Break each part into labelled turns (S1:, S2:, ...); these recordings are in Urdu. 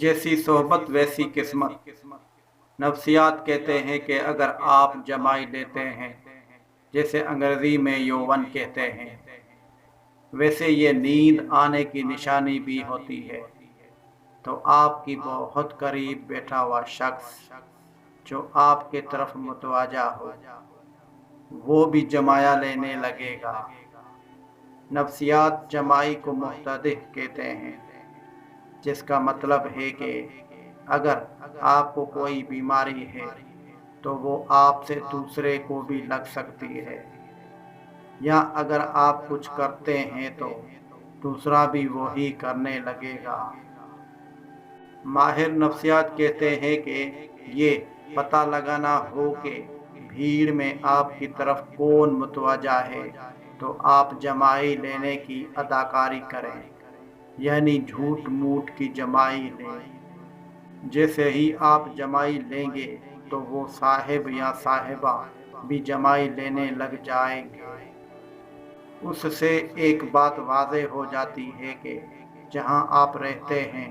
S1: جیسی صحبت ویسی قسمت۔ نفسیات کہتے ہیں کہ اگر آپ جمائی لیتے ہیں، جیسے انگریزی میں یوون کہتے ہیں، ویسے یہ نیند آنے کی نشانی بھی ہوتی ہے، تو آپ کی بہت قریب بیٹھا ہوا شخص جو آپ کے طرف متوجہ ہو، وہ بھی جمایا لینے لگے گا۔ نفسیات جمائی کو مختدح کہتے ہیں، جس کا مطلب ہے کہ اگر آپ کو کوئی بیماری ہے تو وہ آپ سے دوسرے کو بھی لگ سکتی ہے، یا اگر آپ کچھ کرتے ہیں تو دوسرا بھی وہی کرنے لگے گا۔ ماہر نفسیات کہتے ہیں کہ یہ پتہ لگانا ہو کہ بھیڑ میں آپ کی طرف کون متوجہ ہے تو آپ جمائی لینے کی اداکاری کریں، یعنی جھوٹ موٹ کی جمائی لیں۔ جیسے ہی آپ جمائی لیں گے تو وہ صاحب یا صاحبہ بھی جمائی لینے لگ جائیں گے۔ اس سے ایک بات واضح ہو جاتی ہے کہ جہاں آپ رہتے ہیں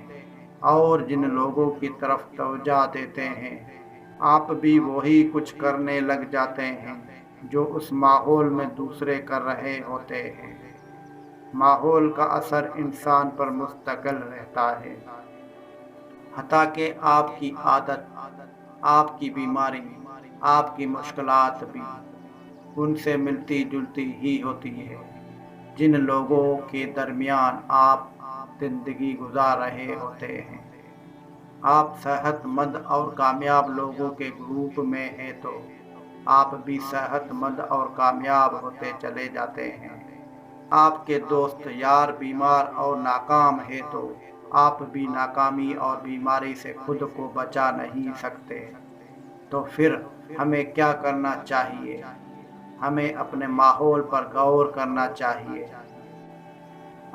S1: اور جن لوگوں کی طرف توجہ دیتے ہیں، آپ بھی وہی کچھ کرنے لگ جاتے ہیں جو اس ماحول میں دوسرے کر رہے ہوتے ہیں۔ ماحول کا اثر انسان پر مستقل رہتا ہے، حتیٰ کہ آپ کی عادت، آپ کی بیماری، آپ کی مشکلات بھی ان سے ملتی جلتی ہی ہوتی ہے۔ جن لوگوں کے درمیان آپ زندگی گزار رہے ہوتے ہیں، آپ صحت مند اور کامیاب لوگوں کے گروپ میں ہیں تو آپ بھی صحت مند اور کامیاب ہوتے چلے جاتے ہیں۔ آپ کے دوست یار بیمار اور ناکام ہے تو آپ بھی ناکامی اور بیماری سے خود کو بچا نہیں سکتے۔ تو پھر ہمیں کیا کرنا چاہیے؟ ہمیں اپنے ماحول پر غور کرنا چاہیے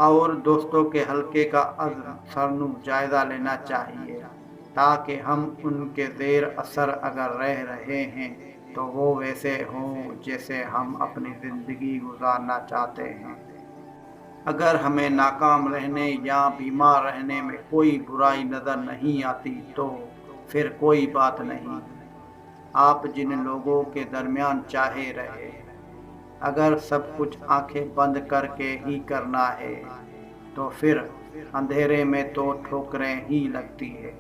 S1: اور دوستوں کے حلقے کا از سرنو جائزہ لینا چاہیے، تاکہ ہم ان کے زیر اثر اگر رہ رہے ہیں تو وہ ویسے ہوں جیسے ہم اپنی زندگی گزارنا چاہتے ہیں۔ اگر ہمیں ناکام رہنے یا بیمار رہنے میں کوئی برائی نظر نہیں آتی تو پھر کوئی بات نہیں، آپ جن لوگوں کے درمیان چاہے رہے۔ اگر سب کچھ آنکھیں بند کر کے ہی کرنا ہے تو پھر اندھیرے میں تو ٹھوکریں ہی لگتی ہے۔